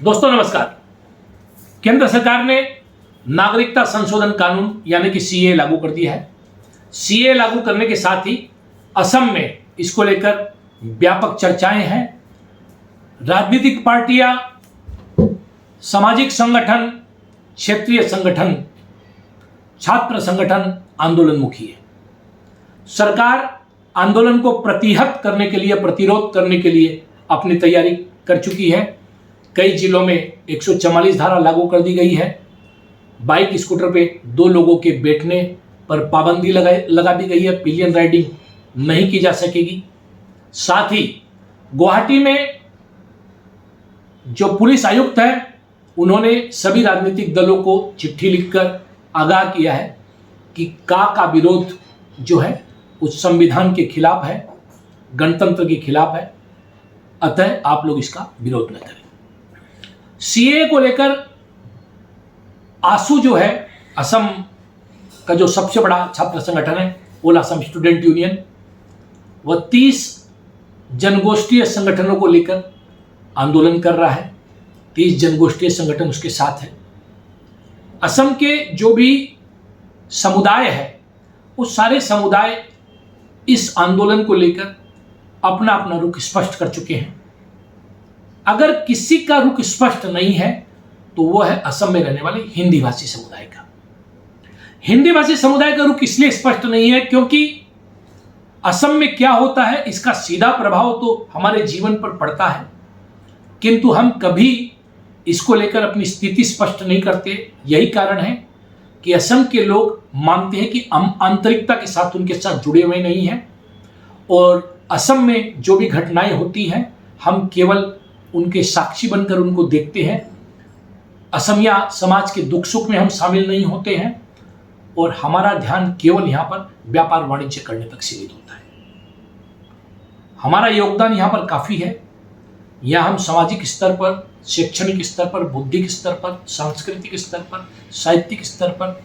दोस्तों नमस्कार। केंद्र सरकार ने नागरिकता संशोधन कानून यानी कि सीए लागू कर दिया है। सीए लागू करने के साथ ही असम में इसको लेकर व्यापक चर्चाएं हैं। राजनीतिक पार्टियां, सामाजिक संगठन, क्षेत्रीय संगठन, छात्र संगठन आंदोलनमुखी है। सरकार आंदोलन को प्रतिहत करने के लिए, प्रतिरोध करने के लिए अपनी तैयारी कर चुकी है। कई जिलों में 144 धारा लागू कर दी गई है। बाइक स्कूटर पे 2 लोगों के बैठने पर पाबंदी लगा दी गई है। पिलियन राइडिंग नहीं की जा सकेगी। साथ ही गुवाहाटी में जो पुलिस आयुक्त है उन्होंने सभी राजनीतिक दलों को चिट्ठी लिखकर आगाह किया है कि का विरोध जो है उस संविधान के खिलाफ है, गणतंत्र के खिलाफ है, अतः आप लोग इसका विरोध न करें। सीए को लेकर आसू जो है, असम का जो सबसे बड़ा छात्र संगठन है, ऑल असम स्टूडेंट यूनियन, वह 30 जनगोष्ठीय संगठनों को लेकर आंदोलन कर रहा है। 30 जनगोष्ठीय संगठन उसके साथ है। असम के जो भी समुदाय है, वो सारे समुदाय इस आंदोलन को लेकर अपना अपना रुख स्पष्ट कर चुके हैं। अगर किसी का रुख स्पष्ट नहीं है तो वह है असम में रहने वाले हिंदी भाषी समुदाय का। हिंदी भाषी समुदाय का रुख इसलिए स्पष्ट नहीं है क्योंकि असम में क्या होता है इसका सीधा प्रभाव तो हमारे जीवन पर पड़ता है, किंतु हम कभी इसको लेकर अपनी स्थिति स्पष्ट नहीं करते। यही कारण है कि असम के लोग मानते हैं कि हम आंतरिकता के साथ उनके साथ जुड़े हुए नहीं हैं और असम में जो भी घटनाएं होती हैं हम केवल उनके साक्षी बनकर उनको देखते हैं। असमिया समाज के दुख सुख में हम शामिल नहीं होते हैं और हमारा ध्यान केवल यहाँ पर व्यापार वाणिज्य करने तक सीमित होता है। हमारा योगदान यहाँ पर काफ़ी है। यहाँ हम सामाजिक स्तर पर, शैक्षणिक स्तर पर, बौद्धिक स्तर पर, सांस्कृतिक स्तर पर, साहित्यिक स्तर पर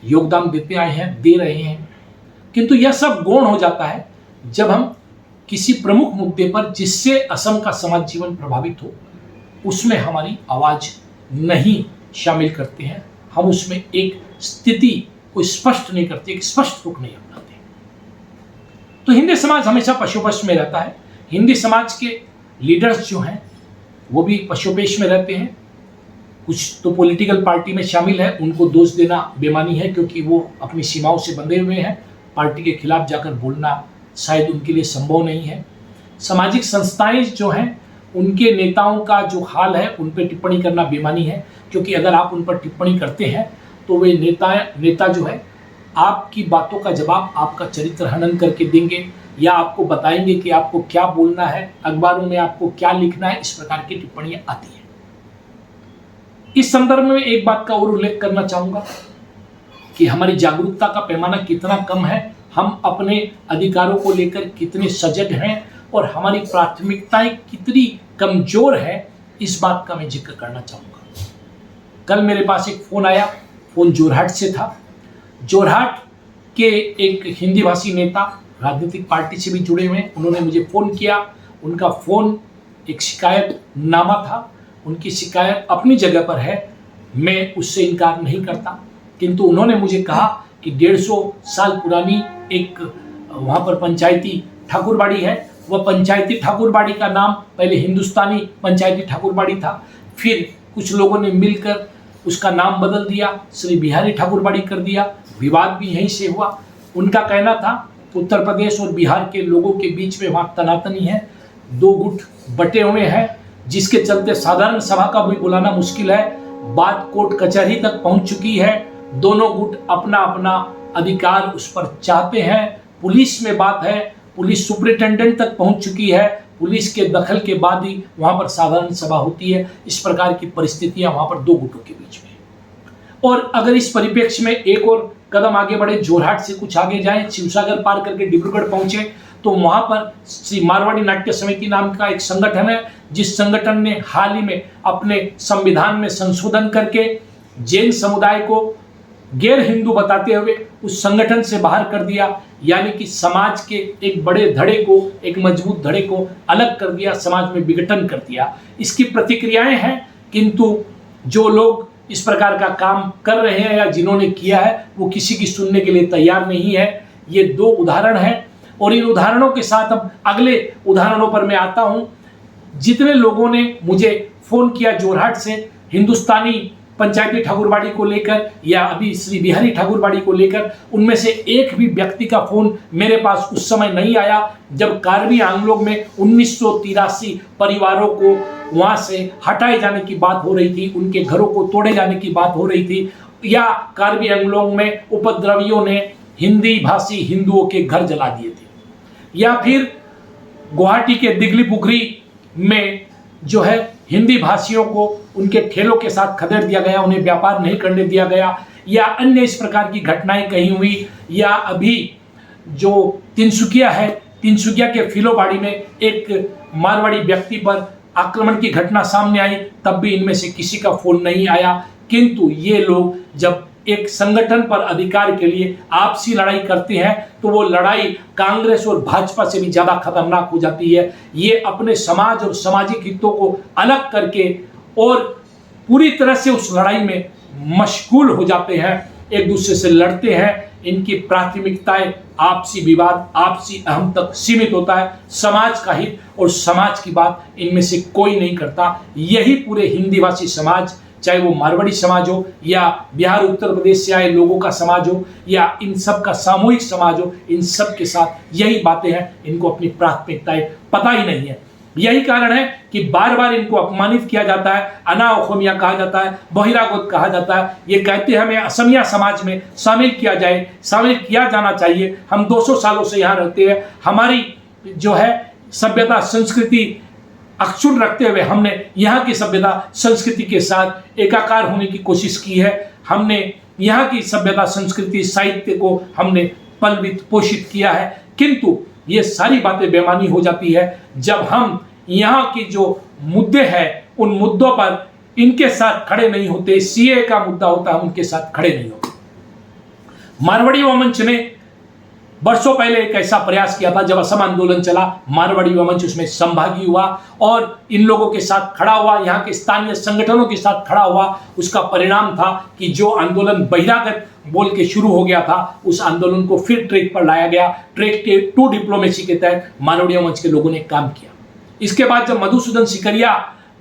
योगदान देते आए हैं, दे रहे हैं। किंतु यह सब गौण हो जाता है जब हम किसी प्रमुख मुद्दे पर जिससे असम का समाज जीवन प्रभावित हो उसमें हमारी आवाज़ नहीं शामिल करते हैं। हम उसमें एक स्थिति को स्पष्ट नहीं करते, एक स्पष्ट रुख नहीं अपनाते। तो हिंदी समाज हमेशा पशुपेश में रहता है। हिंदी समाज के लीडर्स जो हैं वो भी पशुपेश में रहते हैं। कुछ तो पॉलिटिकल पार्टी में शामिल है, उनको दोष देना बेमानी है क्योंकि वो अपनी सीमाओं से बंधे हुए हैं। पार्टी के खिलाफ जाकर बोलना शायद उनके लिए संभव नहीं है। सामाजिक संस्थाएं जो हैं उनके नेताओं का जो हाल है उन पर टिप्पणी करना बेमानी है, क्योंकि अगर आप उन पर टिप्पणी करते हैं तो वे नेता जो है आपकी बातों का जवाब आपका चरित्र हनन करके देंगे या आपको बताएंगे कि आपको क्या बोलना है, अखबारों में आपको क्या लिखना है। इस प्रकार की टिप्पणियां आती हैं। इस संदर्भ में एक बात का और उल्लेख करना चाहूँगा कि हमारी जागरूकता का पैमाना कितना कम है, हम अपने अधिकारों को लेकर कितने सजग हैं और हमारी प्राथमिकताएं कितनी कमजोर है, इस बात का मैं जिक्र करना चाहूँगा। कल मेरे पास एक फ़ोन आया। फ़ोन जोरहाट से था। जोरहाट के एक हिंदी भाषी नेता राजनीतिक पार्टी से भी जुड़े हुए हैं, उन्होंने मुझे फ़ोन किया। उनका फ़ोन एक शिकायतनामा था। उनकी शिकायत अपनी जगह पर है, मैं उससे इनकार नहीं करता, किंतु उन्होंने मुझे कहा कि 150 साल पुरानी एक वहाँ पर पंचायती ठाकुरबाड़ी है। वह पंचायती ठाकुरबाड़ी का नाम पहले हिंदुस्तानी पंचायती ठाकुरबाड़ी था, फिर कुछ लोगों ने मिलकर उसका नाम बदल दिया, श्री बिहारी ठाकुरबाड़ी कर दिया। विवाद भी यहीं से हुआ। उनका कहना था उत्तर प्रदेश और बिहार के लोगों के बीच में वहाँ तनातनी है, 2 गुट बटे हुए हैं, जिसके चलते साधारण सभा का भी बुलाना मुश्किल है। बात कोर्ट कचहरी तक पहुँच चुकी है। दोनों गुट अपना अपना अधिकार उस पर चाहते हैं। पुलिस में बात है, पुलिस सुपरिटेंडेंट तक पहुंच चुकी है। पुलिस के दखल के बाद ही वहां पर साधारण सभा होती है। इस प्रकार की परिस्थितियां वहां पर 2 गुटों के बीच में। और अगर इस परिप्रेक्ष्य में एक और कदम आगे बढ़े, जोरहाट से कुछ आगे जाएं, शिवसागर पार करके डिब्रूगढ़ पहुंचे, तो वहां पर श्री मारवाड़ी नाट्य समिति नाम का एक संगठन है, जिस संगठन ने हाल ही में अपने संविधान में संशोधन करके जैन समुदाय को गैर हिंदू बताते हुए उस संगठन से बाहर कर दिया, यानी कि समाज के एक बड़े धड़े को, एक मजबूत धड़े को अलग कर दिया, समाज में विघटन कर दिया। इसकी प्रतिक्रियाएं हैं किंतु जो लोग इस प्रकार का काम कर रहे हैं या जिन्होंने किया है वो किसी की सुनने के लिए तैयार नहीं है। ये 2 उदाहरण हैं और इन उदाहरणों के साथ अब अगले उदाहरणों पर मैं आता हूं। जितने लोगों ने मुझे फोन किया जोरहाट से हिंदुस्तानी पंचायती ठाकुरबाड़ी को लेकर या अभी श्री बिहारी ठाकुरबाड़ी को लेकर, उनमें से एक भी व्यक्ति का फोन मेरे पास उस समय नहीं आया जब कार्बी आंगलों में 1983 परिवारों को वहां से हटाए जाने की बात हो रही थी, उनके घरों को तोड़े जाने की बात हो रही थी, या कार्बी आंगलों में उपद्रवियों ने हिंदी भाषी हिंदुओं के घर जला दिए थे, या फिर गुवाहाटी के दिगली पुखरी में जो है हिंदी भाषियों को उनके ठेलों के साथ खदेड़ दिया गया, उन्हें व्यापार नहीं करने दिया गया, या अन्य इस प्रकार की घटनाएं कहीं हुई, या अभी जो तिनसुकिया है, तिनसुकिया के फिलोबाड़ी में एक मारवाड़ी व्यक्ति पर आक्रमण की घटना सामने आई, तब भी इनमें से किसी का फोन नहीं आया। किंतु ये लोग जब एक संगठन पर अधिकार के लिए आपसी लड़ाई करते हैं तो वो लड़ाई कांग्रेस और भाजपा से भी ज्यादा खतरनाक हो जाती है। ये अपने समाज और सामाजिक हितों को अलग करके और पूरी तरह से उस लड़ाई में मशगूल हो जाते हैं, एक दूसरे से लड़ते हैं। इनकी प्राथमिकताएं आपसी विवाद, आपसी अहम तक सीमित होता है। समाज का हित और समाज की बात इनमें से कोई नहीं करता। यही पूरे हिंदी भाषी समाज, चाहे वो मारवाड़ी समाज हो या बिहार उत्तर प्रदेश से आए लोगों का समाज हो या इन सब का सामूहिक समाज हो, इन सब के साथ यही बातें हैं। इनको अपनी प्राथमिकताएं पता ही नहीं है। यही कारण है कि बार बार इनको अपमानित किया जाता है, अनाओखमिया कहा जाता है, बहिरागत कहा जाता है। ये कहते हैं हमें असमिया समाज में शामिल किया जाए, शामिल किया जाना चाहिए। हम 200 सालों से यहाँ रहते हैं, हमारी जो है सभ्यता संस्कृति अक्षुण्ण रखते हुए हमने यहाँ की सभ्यता संस्कृति के साथ एकाकार होने की कोशिश की है। हमने यहाँ की सभ्यता संस्कृति साहित्य को हमने पलवित पोषित किया है। किंतु ये सारी बातें बेमानी हो जाती है जब हम यहाँ की जो मुद्दे हैं उन मुद्दों पर इनके साथ खड़े नहीं होते। सीए का मुद्दा होता है, हम उनके साथ खड़े नहीं होते। मारवाड़ी युवा मंच ने वर्षों पहले एक ऐसा प्रयास किया था, जब असम आंदोलन चला, मारवाड़ी युवा मंच उसमें संभागी हुआ और इन लोगों के साथ खड़ा हुआ, यहाँ के स्थानीय संगठनों के साथ खड़ा हुआ। उसका परिणाम था कि जो आंदोलन बहिरागत बोल के शुरू हो गया था, उस आंदोलन को फिर ट्रैक पर लाया गया। ट्रैक के 2 डिप्लोमेसी के तहत मारवाड़ी युवा मंच के लोगों ने काम किया। इसके बाद जब मधुसूदन सिकरिया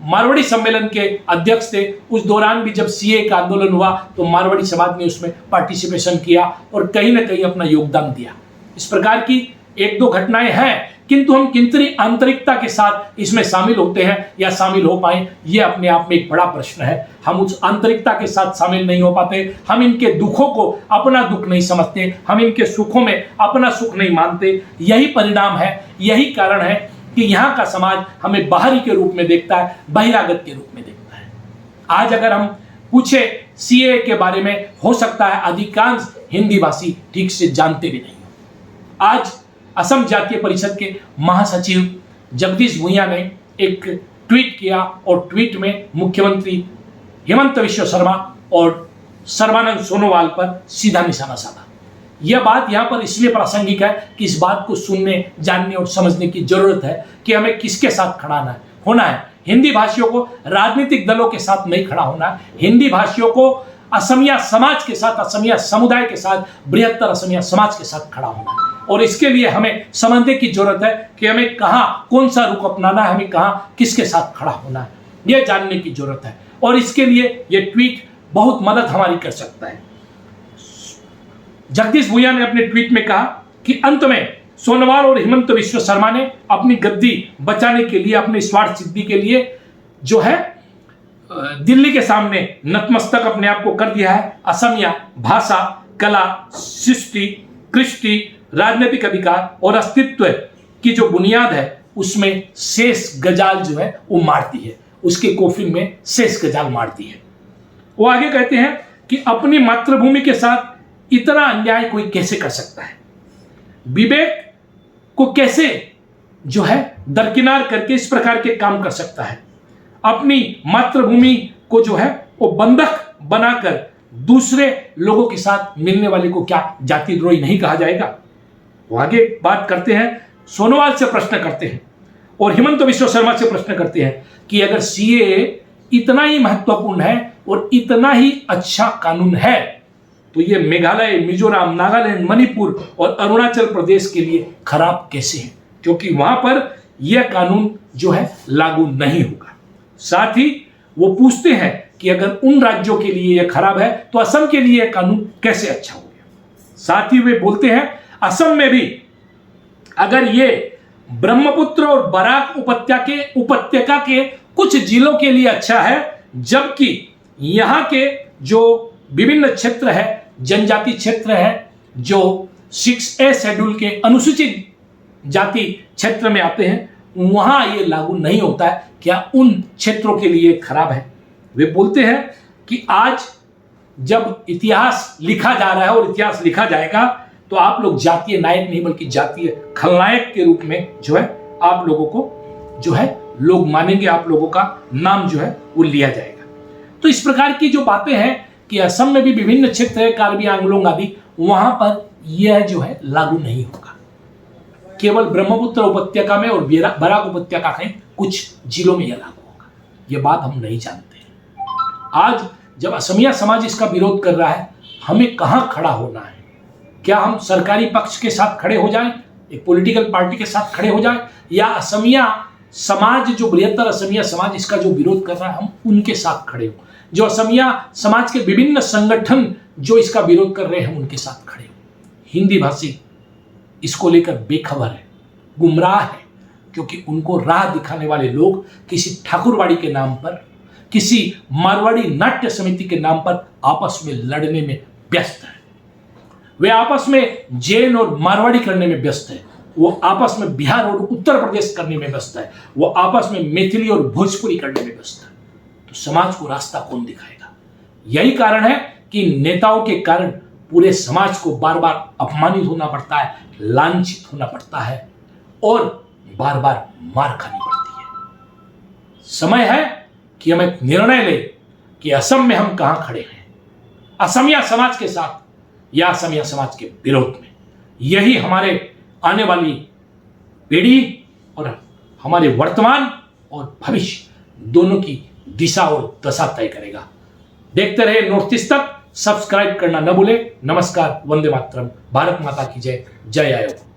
मारवाड़ी सम्मेलन के अध्यक्ष थे, उस दौरान भी जब सीए का आंदोलन हुआ तो मारवाड़ी समाज ने उसमें पार्टिसिपेशन किया और कहीं ना कहीं अपना योगदान दिया। इस प्रकार की 1-2 घटनाएं हैं, किंतु हम कितनी आंतरिकता के साथ इसमें शामिल होते हैं या शामिल हो पाए, ये अपने आप में एक बड़ा प्रश्न है। हम उस आंतरिकता के साथ शामिल नहीं हो पाते। हम इनके दुखों को अपना दुख नहीं समझते, हम इनके सुखों में अपना सुख नहीं मानते। यही परिणाम है, यही कारण है कि यहाँ का समाज हमें बाहरी के रूप में देखता है, बहिरागत के रूप में देखता है। आज अगर हम पूछे सीए के बारे में, हो सकता है अधिकांश हिंदी भाषी ठीक से जानते भी नहीं। आज असम जातीय परिषद के महासचिव जगदीश भुइयां ने एक ट्वीट किया और ट्वीट में मुख्यमंत्री हेमंत बिस्वा शर्मा और सर्बानंद सोनोवाल पर सीधा निशाना साधा। यह बात यहाँ पर इसलिए प्रासंगिक है कि इस बात को सुनने, जानने और समझने की जरूरत है कि हमें किसके साथ खड़ा होना है। हिंदी भाषियों को राजनीतिक दलों के साथ नहीं खड़ा होना है। हिंदी भाषियों को असमिया समाज के साथ, असमिया समुदाय के साथ, बृहत्तर असमिया समाज के साथ खड़ा होना है। और इसके लिए हमें समझने की जरूरत है कि हमें कहाँ कौन सा रुख अपनाना है, हमें कहाँ किसके साथ खड़ा होना है, यह जानने की जरूरत है। और इसके लिए यह ट्वीट बहुत मदद हमारी कर सकता है। जगदीश भुइयां ने अपने ट्वीट में कहा कि अंत में सोनोवाल और हेमंत बिस्वा शर्मा ने अपनी गद्दी बचाने के लिए, अपने स्वार्थ सिद्धि के लिए जो है दिल्ली के सामने नतमस्तक अपने आप को कर दिया है। असमिया भाषा, कला, सृष्टि, कृष्टि, राजनीतिक अधिकार और अस्तित्व की जो बुनियाद है उसमें शेष गजाल जो है वो मारती है, उसके कोफिन में शेष गजाल मारती है। वो आगे कहते हैं कि अपनी मातृभूमि के साथ इतना अन्याय कोई कैसे कर सकता है, विवेक को कैसे जो है दरकिनार करके इस प्रकार के काम कर सकता है, अपनी मातृभूमि को जो है वो बंधक बनाकर दूसरे लोगों के साथ मिलने वाले को क्या जातिद्रोही नहीं कहा जाएगा। वो आगे बात करते हैं, सोनोवाल से प्रश्न करते हैं और हेमंत बिस्वा शर्मा से प्रश्न करते हैं कि अगर सीए इतना ही महत्वपूर्ण है और इतना ही अच्छा कानून है, तो ये मेघालय, मिजोरम, नागालैंड, मणिपुर और अरुणाचल प्रदेश के लिए खराब कैसे है? क्योंकि वहां पर यह कानून जो है लागू नहीं होगा। साथ ही वो पूछते हैं कि अगर उन राज्यों के लिए यह खराब है तो असम के लिए यह कानून कैसे अच्छा हो गया? साथ ही वे बोलते हैं असम में भी अगर ये ब्रह्मपुत्र और बराक उपत्यका के कुछ जिलों के लिए अच्छा है, जबकि यहाँ के जो विभिन्न क्षेत्र है, जनजाति क्षेत्र है, जो 6A शेड्यूल के अनुसूचित जाति क्षेत्र में आते हैं, वहां ये लागू नहीं होता है, क्या उन क्षेत्रों के लिए खराब है? वे बोलते हैं कि आज जब इतिहास लिखा जा रहा है और इतिहास लिखा जाएगा तो आप लोग जातीय नायक नहीं बल्कि जातीय खलनायक के रूप में जो है आप लोगों को जो है लोग मानेंगे, आप लोगों का नाम जो है वो लिया जाएगा। तो इस प्रकार की जो बातें हैं कि असम में भी विभिन्न क्षेत्र है, कार्बी आंगलोंग आदि, वहां पर यह जो है लागू नहीं होगा। केवल ब्रह्मपुत्र उपत्यका में और बराक उपत्यका के कुछ जिलों में यह लागू होगा। यह बात हम नहीं जानते हैं। आज जब असमिया समाज इसका विरोध कर रहा है, हमें कहां खड़ा होना है? क्या हम सरकारी पक्ष के साथ खड़े हो जाएं, एक पॉलिटिकल पार्टी के साथ खड़े हो जाएं, या असमिया समाज, जो बृहत्तर असमिया समाज इसका जो विरोध कर रहा है, हम उनके साथ खड़े हो? जो असमिया समाज के विभिन्न संगठन जो इसका विरोध कर रहे हैं, हम उनके साथ खड़े हो? हिंदी भाषी इसको लेकर बेखबर है, गुमराह है, क्योंकि उनको राह दिखाने वाले लोग किसी ठाकुरवाड़ी के नाम पर, किसी मारवाड़ी नाट्य समिति के नाम पर आपस में लड़ने में व्यस्त है। वे आपस में जैन और मारवाड़ी करने में व्यस्त है, वो आपस में बिहार और उत्तर प्रदेश करने में व्यस्त है, वो आपस में मैथिली और भोजपुरी करने में व्यस्त है। तो समाज को रास्ता कौन दिखाएगा? यही कारण है कि नेताओं के कारण पूरे समाज को बार बार अपमानित होना पड़ता है, लांछित होना पड़ता है और बार बार मार खानी पड़ती है। समय है कि हम एक निर्णय लें कि असम में हम कहां खड़े हैं, असमिया समाज के साथ या असमिया समाज के विरोध में। यही हमारे आने वाली पीढ़ी और हमारे वर्तमान और भविष्य दोनों की दिशा और दशा तय करेगा। देखते रहे नॉर्थ ईस्ट तक, सब्सक्राइब करना न भूले। नमस्कार, वंदे मातरम, भारत माता की जय, जय आयोग।